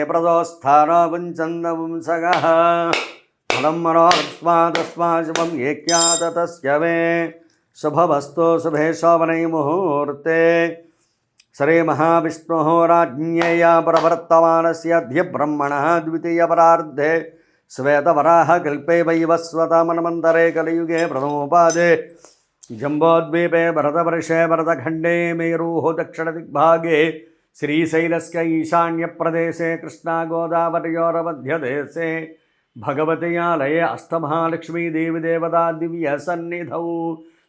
प्रदोस्थानवंचन्दवंसगः फलं मनोरस्मादस्माशुभं येक्यात तस्य मे शुभवस्तु शुभे शोभने मुहूर्ते श्रीमहाविष्णोः राज्ञेया प्रवर्तमानस्य ध्यब्रह्मणः द्वितीयपरार्धे श्वेतवराहकल्पे वैवस्वतमन्वन्तरे कलियुगे प्रथमोपादे जम्बोद्वीपे भरतवर्षे भरतखण्डे मेरुः दक्षिणदिग्भागे श्रीशैलस्य ईशान्यप्रदेशे कृष्णागोदावर्योर्मध्यदेशे भगवत्यालये अष्टमहालक्ष्मीदेवीदेवता दिव्यसन्निधौ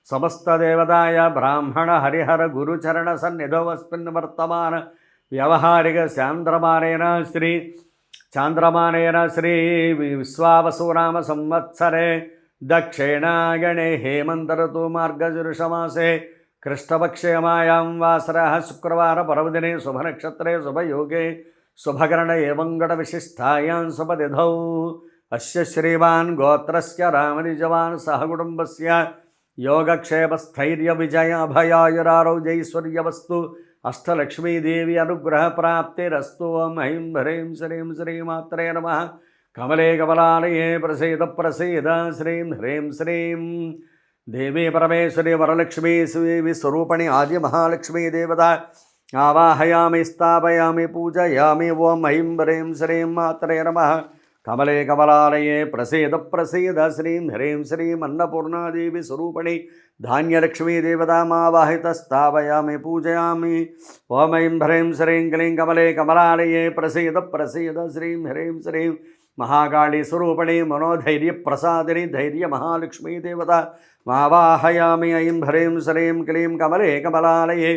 समस्तदेवताय ब्राह्मण हरिहर गुरुचरणसन्निधौ अस्मिन् वर्तमान व्यावहारिकचान्द्रमानेन श्री विश्वावसुनाम संवत्सरे दक्षिणागणे हेमन्तऋतु मार्गशीर्षमासे कृष्णपक्षेमायां वासरः शुक्रवार पर्वदिने शुभनक्षत्रे शुभयोगे शुभकर्ण एवं गणविशिष्टायां शुभतिथौ अस्य श्रीमान् गोत्रस्य रामनिजवान् सहकुटुम्बस्य योगक्षेमस्थैर्यविजय अभयायुरारोग्यैश्वर्यवस्तु अष्टलक्ष्मीदेवी अनुग्रहप्राप्तिरस्तु। ॐ ऐं ह्रीं श्रीं श्रीमात्रे नमः। कमले कमलालये प्रसीद प्रसीद श्रीं ह्रीं श्रीं देवी परमेश्वरी वरलक्ष्मी स्वरूपिणी आदि महालक्ष्मी देवता आवाहयामि स्थापयामि पूजयामि। ॐ ऐं ह्रीं श्रीं मात्रे नमः। कमले कमलालये प्रसीद प्रसीद श्रीं ह्रीं श्रीं अन्नपूर्णादेवी स्वरूपिणी धान्यलक्ष्मी देवतामावाहित स्थापयामि पूजयामि। ॐ ऐं ह्रीं श्रीं क्लीं कमले कमलालये प्रसीद प्रसीद श्रीं ह्रीं श्रीं महाकाली स्वरूपिणी मनोधैर्य प्रसादिनी धैर्य महालक्ष्मी देवता मावाहयामि। ऐं ह्रीं श्रीं क्लीं कमले कमलालये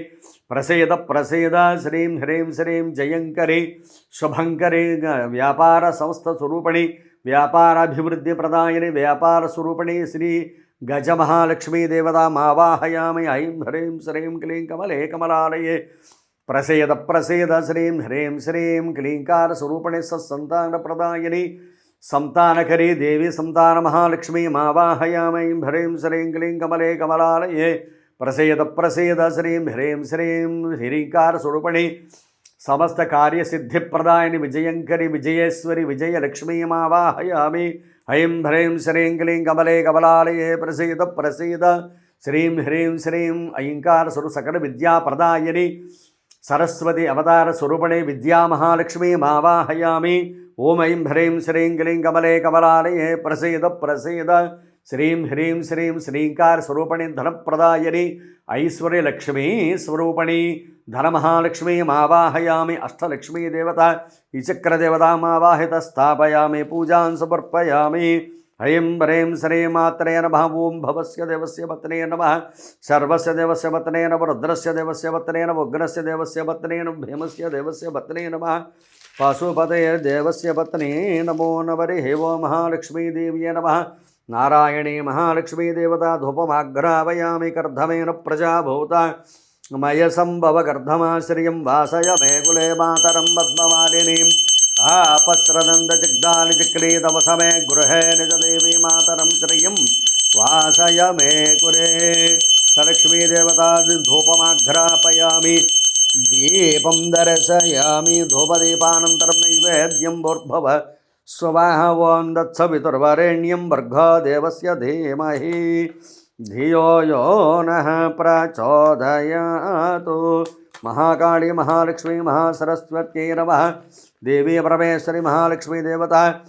प्रसीद प्रसीद श्रीं ह्रीं श्रीं जयंकरी शुभंकरी व्यापार संस्थ स्वरूपिणी व्यापाराभिवृद्धि प्रदायिनी व्यापार स्वरूपिणी श्री गज महालक्ष्मी देवता मावाहयामि। ऐं ह्रीं श्रीं क्लीं कमले कमलालये प्रसीद प्रसीद श्रीं ह्रीं श्रीं क्लींकार स्वरूपिणी सत्संतान प्रदायिनी संतानकरी देवी संतान महालक्ष्मी मावाहयामि। ऐं ह्रीं श्रीं क्लीं कमले कमलालये प्रसीद प्रसीद श्रीं ह्रीं श्रीं ह्रींकार स्वरूपिणी समस्त कार्य सिद्धि प्रदायिनी विजयंकरी विजयेश्वरी विजयलक्ष्मी मावाहयामि। ऐं ह्रीं श्रीं क्लीं कमले कमलालये प्रसीद प्रसीद श्रीं ह्रीं श्रीं ऐंकार स्वरूप सकल विद्या प्रदायिनी सरस्वती अवतार स्वरूपिणी विद्या महालक्ष्मी मावाहयामि। ओम ऐं ह्रीं श्रीं क्लीं कमले कमलालये प्रसीद प्रसीद श्रीं ह्रीं श्रीं श्रींकार स्वरूपिणी धनप्रदायिनी ऐश्वर्यलक्ष्मी स्वरूपिणी धनमहालक्ष्मी मावाहयामि। अष्टलक्ष्मी देवता चक्रदेवतामावाहित स्थापयामि पूजां समर्पयामि। ऐं ह्रीं श्रीं मात्रे नमः। ओं भवस्य देवस्य पत्ने नमः। सर्वस्य देवस्य पत्ने नमः। रुद्रस्य देवस्य पत्ने नमः। उग्रस्य देवस्य पत्ने नमः। भीमस्य देवस्य पत्ने नमः। पाशुपते देवस्य पत्ने नमो नमः। वो महालक्ष्मी देव्यै नमः। नारायणी महालक्ष्मी देवता धूपमाग्रावयामि कर्धमेन प्रजाभूता मयसंभव कर्धमाश्रियं वासय मे कुले मातरं पद्ममालिनीम् आपस्रदन्तचिग्दालिचिक्रीतवसमे गृहे निजदेवी मातरं श्रियं वासय मे कुले। सलक्ष्मी देवता धूपमाघ्रापयामि दीपं दर्शयामि। धूपदीपानन्तरं नैवेद्यं भूर्भुव स्वः ॐ तत्सवितुर्वरेण्यं भर्गो देवस्य धीमहि धियो यो नः प्रचोदयात्। महाकाली महालक्ष्मी महासरस्वत्यै नमः। देवी परमेश्वरी महालक्ष्मी देवता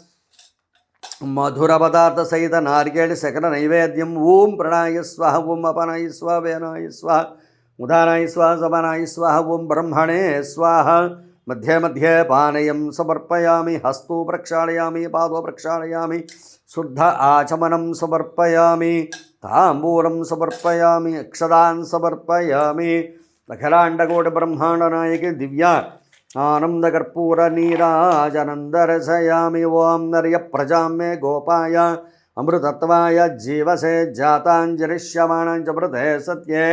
मधुरपदार्थ सहित नारिकेल सकल नैवेद्यं ओं प्रणाय स्वाहा ओं अपनाय स्वाहा वेनाय स्वाहा उदानाय स्वाहा समानाय स्वाहा ओं ब्रह्मणे स्वाहा। मध्ये मध्ये पानयं समर्पयामि। हस्तौ प्रक्षालयामि पादौ प्रक्षालयामि शुद्ध आचमनं समर्पयामि। ताम्बूलं समर्पयामि अक्षदान् समर्पयामि। अखिलाण्डकोटि ब्रह्माण्डनायकी दिव्या ఆనందకర్పూరనీరాజనం దర్శయామి. ఓం నర్యప్రజాం మే గోపాయ అమృతత్వాయ జీవసే జాతాంజలిష్యమాణం చ మృతే సత్యే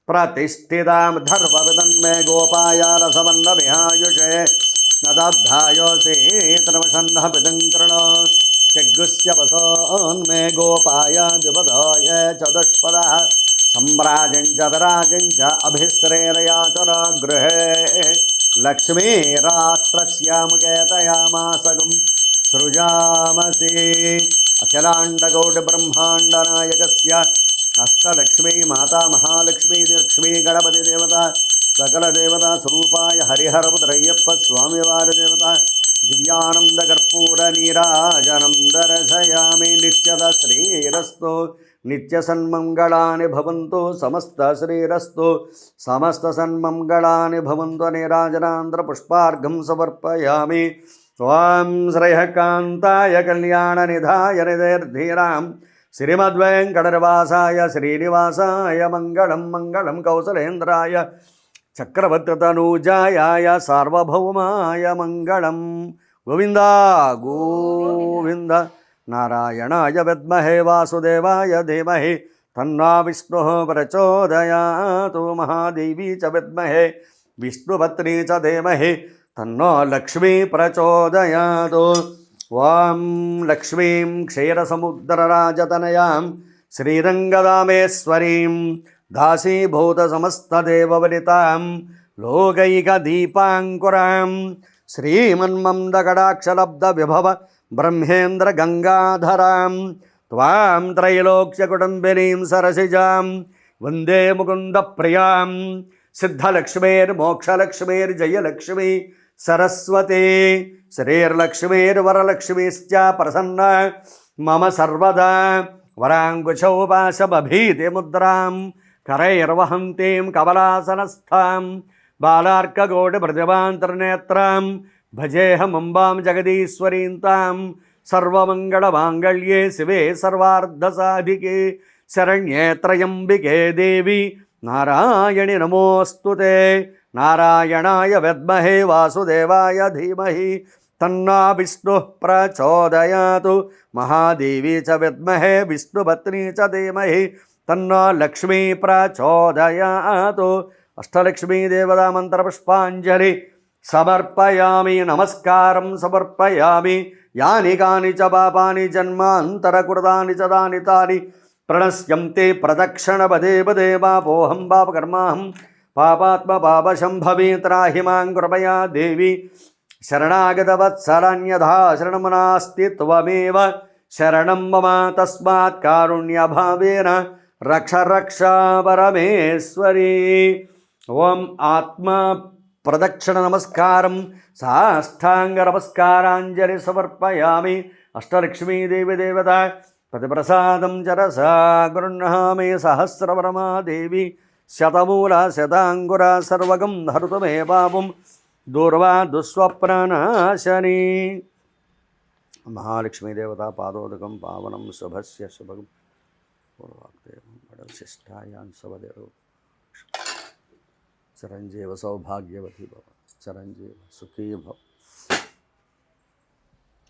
ప్రతిష్ఠితాం ధర్మవిదన్మే గోపాయ రసవన్నమిహాయుషే నదాబ్ధాయోసీతనమషన్న పితంకృణ చగ్గుస్య వసోన్మే గోపాయ దివదాయ చతుష్పద సంభ్రాజం చ విరాజం చ అభిశ్రేరయాచర గృహే లక్ష్మీరాష్ట్రస్యాముకేతయామాసగం సృజామసి. అఖిలాండకోటిబ్రహ్మాండనాయకస్య అష్టలక్ష్మీ మాతా మహాలక్ష్మీ లక్ష్మీ గణపతి దేవత సకల దేవతా స్వరూపాయ హరిహరపుత్రయ్యప్ప స్వామివారి దేవత దివ్యానందకర్పూర నీరాజనం దర్శయామి. నిత్యద శ్రీరస్తు నిత్యసన్మంగళాని భవంతు సమస్త శ్రీరస్తు సమస్త సన్మంగళాని భవంతు. నీరాజనాంధ్ర పుష్పార్ఘం సమర్పయామి. త్వాం శ్రేయకాంతాయ కళ్యాణ నిధాయ నిధేర్ధీరాం శ్రీమద్వేంకటనివాసాయ శ్రీనివాసాయ మంగళం మంగళం. కౌసలేంద్రాయ చక్రవర్తితనూజాయ సార్వభౌమాయ మంగళం. గోవింద గోవింద. నారాయణాయ విద్మహే వాసుదేవాయ ధీమహి తన్నో విష్ణుః ప్రచోదయాతు. మహాదేవీ చ విద్మహే విష్ణుపత్ని చ ధీమహి తన్నో లక్ష్మీ ప్రచోదయాతు. ఓం లక్ష్మీం క్షీరసముద్రరాజతనయాం శ్రీరంగదామేశ్వరీం దాసీభూతసమస్తదేవవనితాం లోకైకదీపాంకురాం శ్రీమన్మందకటాక్షలబ్ధవిభవ బ్రహ్మేంద్ర గంగాధరాం త్వాం త్రైలోక్యకుటుంబినీం సరసిజాం వందే ముకుంద ప్రియాం. సిద్ధలక్ష్మీర్మోక్షలక్ష్మీర్జయలక్ష్మీ సరస్వతి శ్రీర్లక్ష్మీర్వరలక్ష్మీశ్చ ప్రసన్న మమ సర్వదా. వరాంకుశౌ పాశమభీతిముద్రాం కరైర్వహంతీం కమలాసనస్థాం బాలార్కకోటిప్రతిభాంతర్నేత్రాం భజేహమంబాం జగదీశ్వరీం తాం. సర్వమంగళమాంగళ్యే శివే సర్వార్ధసాధికే శరణ్యే త్రయంబికే దేవి నారాయణి నమోస్తుతే. నారాయణాయ విద్మహే వాసుదేవాయ ధీమహి తన్నో విష్ణుః ప్రచోదయాతు. మహాదేవీ చ విద్మహే విష్ణుపత్ని చ ధీమహి తన్నో లక్ష్మీ ప్రచోదయాతు. అష్టలక్ష్మీ దేవతా మంత్రపుష్పాంజలి సమర్పయామి. నమస్కారం సమర్పయామి. యాని కాని చ పాపాని జన్మాంతరకృతాని చ దాని తాని ప్రణశ్యంతే ప్రదక్షిణ పదే పదే. పాపోహం పాపకర్మాహం పాపాత్మ పాపశంభవే. త్రాహి మాం కృపయా దేవి శరణాగతవత్సలన్యథా శరణం నాస్తి త్వమేవ శరణం మమ. తస్మాత్ కారుణ్యభావేన రక్ష రక్ష పరమేశ్వరీ. ఓం ఆత్మ ప్రదక్షిణ నమస్కారం సాష్టాంగ నమస్కారాంజలి సమర్పయామి. అష్టలక్ష్మీదేవి దేవత ప్రతిప్రసాదం చరసా గృహ్ణామి. సహస్రవరమాదేవి శతమూల శతాంగుర సర్వగం హరుతమే పాపం దూర్వా దుస్వప్ననాశని. మహాలక్ష్మీదేవత పాదోదకం పావనం శుభస్య శుభగం పూర్వాగ్దేవం శిష్టాయాన్ శుభదేవ. చిరంజీవ సౌభాగ్యవతి భవ చిరంజీవ సుఖీ భవ.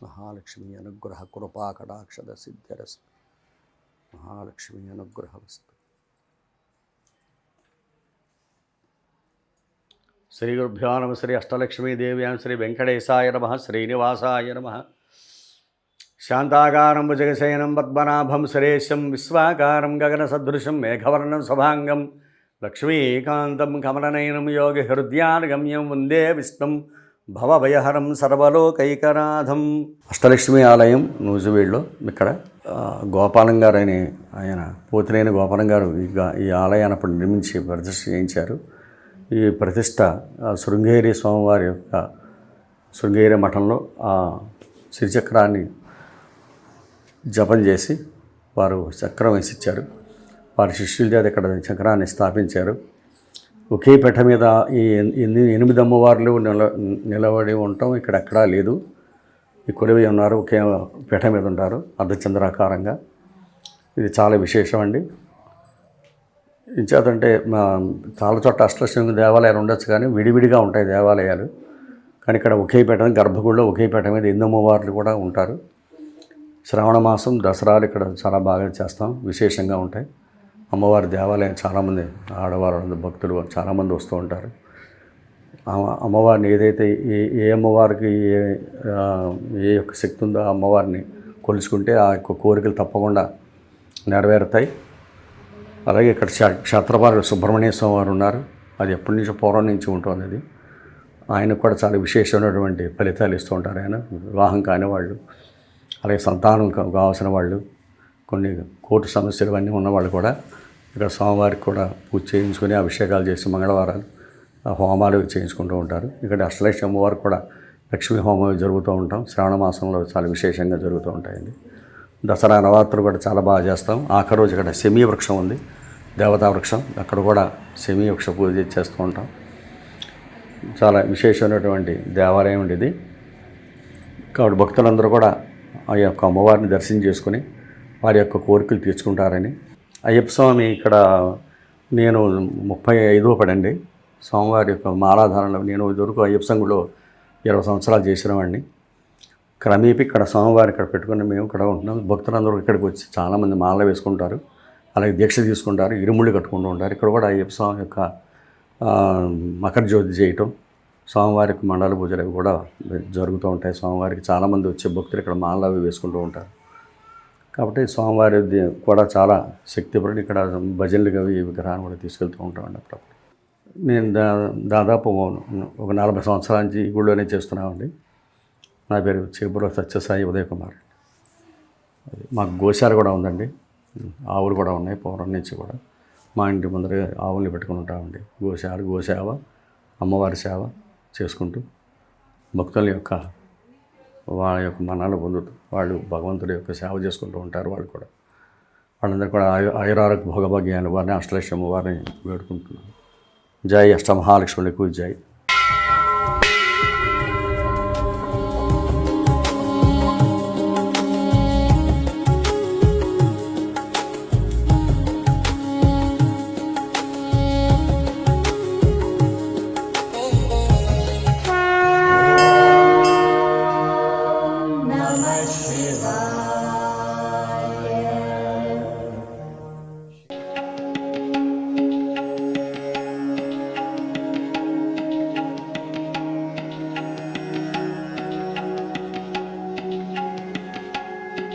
మహాలక్ష్మీ అనుగ్రహ కృపా కటాక్షద సిద్ధిరస్తు. మహాలక్ష్మీ అనుగ్రహవస్తు. శ్రీ గురుభ్యో నమ. శ్రీ అష్టలక్ష్మీదేవ్యాం శ్రీ వెంకటేశాయ నమ. శ్రీనివాసాయ నమ. శాంతాకారం భుజగశయనం పద్మనాభం సురేశం విశ్వాకారం గగనసదృశం మేఘవర్ణం శుభాంగం లక్ష్మీకాంతం కమలనయనం యోగి హృదయానగమ్యం వందే విష్ణుం భవభయహరం సర్వలోకైకనాథం. అష్టలక్ష్మి ఆలయం నూజివీడులో ఇక్కడ గోపాలం గారు ఆయన పోతినేని గోపాలం గారు ఈ ఆలయాన్ని అప్పుడు నిర్మించి ప్రతిష్ఠ చేయించారు. ఈ ప్రతిష్ట శృంగేరి స్వామివారి యొక్క శృంగేరి మఠంలో ఆ శ్రీచక్రాన్ని జపం చేసి వారు చక్రం వేసిచ్చారు. వారి శిష్యుల చేత ఇక్కడ చక్రాన్ని స్థాపించారు. ఒకే పీఠ మీద ఈ 8 అమ్మవార్లు నిలబడి ఉండటం ఇక్కడ ఎక్కడా లేదు. ఈ కొలువై ఉన్నారు, ఒకే పీఠ మీద ఉంటారు అర్ధచంద్రాకారంగా. ఇది చాలా విశేషం అండి. ఇంచేతంటే చాలా చోట్ల అష్టలక్ష్మి దేవాలయాలు ఉండొచ్చు, కానీ విడివిడిగా ఉంటాయి దేవాలయాలు. కానీ ఇక్కడ ఒకే పీఠ గర్భగుడిలో ఒకే పీఠ మీద 8 అమ్మవార్లు కూడా ఉంటారు. శ్రావణ మాసం దసరాలు ఇక్కడ చాలా బాగా చేస్తాం, విశేషంగా ఉంటాయి. అమ్మవారి దేవాలయం చాలామంది ఆడవారు భక్తులు చాలామంది వస్తూ ఉంటారు. అమ్మవారిని ఏదైతే ఏ అమ్మవారికి ఏ యొక్క శక్తి ఉందో ఆ అమ్మవారిని కొలుచుకుంటే ఆ యొక్క కోరికలు తప్పకుండా నెరవేరుతాయి. అలాగే ఇక్కడ క్షేత్రపాలకుడు సుబ్రహ్మణ్య స్వామి వారు ఉన్నారు. అది ఎప్పటి నుంచో పూర్వం నుంచి ఉంటుంది. అది ఆయనకు కూడా చాలా విశేషమైనటువంటి ఫలితాలు ఇస్తూ ఉంటారు. ఆయన వివాహం కాని వాళ్ళు, అలాగే సంతానం కావాల్సిన వాళ్ళు, కొన్ని కోర్టు సమస్యలు అన్నీ ఉన్నవాళ్ళు కూడా ఇక్కడ స్వామివారికి కూడా పూజ చేయించుకొని అభిషేకాలు చేసి మంగళవారాలు హోమాలు చేయించుకుంటూ ఉంటారు. ఇక్కడ అష్టలక్ష్మి అమ్మవారు కూడా లక్ష్మీ హోమం జరుగుతూ ఉంటాం. శ్రావణ మాసంలో చాలా విశేషంగా జరుగుతూ ఉంటాయండి. దసరా నవరాత్రులు కూడా చాలా బాగా చేస్తాం. ఆఖరి రోజు ఇక్కడ శమీ వృక్షం ఉంది, దేవతా వృక్షం, అక్కడ కూడా శమీ వృక్ష పూజ చేస్తూ ఉంటాం. చాలా విశేషమైనటువంటి దేవాలయం ఇది. కాబట్టి భక్తులందరూ కూడా ఆ యొక్క అమ్మవారిని దర్శనం చేసుకుని వారి యొక్క కోరికలు తీర్చుకుంటారని. అయ్యప్ప స్వామి ఇక్కడ నేను 35వ పడండి స్వామివారి యొక్క మాలాధారణలో. నేను ఇదివరకు అయ్యప్ప సంఘంలో 20 సంవత్సరాలు చేసినవాడిని. క్రమేపీ ఇక్కడ స్వామివారి ఇక్కడ పెట్టుకుని మేము ఇక్కడ ఉంటున్నాం. భక్తులందరూ ఇక్కడికి వచ్చి చాలామంది మాల వేసుకుంటారు, అలాగే దీక్ష తీసుకుంటారు, ఇరుముళ్ళు కట్టుకుంటూ ఉంటారు. ఇక్కడ కూడా అయ్యప్ప స్వామి యొక్క మకర జ్యోతి చేయటం, స్వామివారికి మండల పూజలు అవి కూడా జరుగుతూ ఉంటాయి. స్వామివారికి చాలామంది వచ్చే భక్తులు ఇక్కడ మాలలు అవి వేసుకుంటూ ఉంటారు. కాబట్టి స్వామివారి కూడా చాలా శక్తిపడి ఇక్కడ భజనలు అవి విగ్రహాన్ని కూడా తీసుకెళ్తూ ఉంటామండి అప్పుడప్పుడు. నేను దాదాపు ఒక 40 సంవత్సరాల నుంచి ఈ గుడిలోనే చేస్తున్నామండి. నా పేరు చేపూరు సత్యసాయి ఉదయ్ కుమార్. మాకు గోశాల కూడా ఉందండి, ఆవులు కూడా ఉన్నాయి. పూర్వం నుంచి కూడా మా ఇంటి ముందర ఆవుల్ని పెట్టుకుని ఉంటామండి. గోసేవ, అమ్మవారి సేవ చేసుకుంటూ భక్తుల యొక్క వాళ్ళ యొక్క మనాలు పొందుతూ వాళ్ళు భగవంతుడి యొక్క సేవ చేసుకుంటూ ఉంటారు. వాళ్ళు కూడా వాళ్ళందరూ కూడా ఆయురారోగ్య భోగభాగ్యాలు వారిని అష్టలక్ష్మి వారిని వేడుకుంటున్నాను. జై అష్టమహాలక్ష్ములకు జై.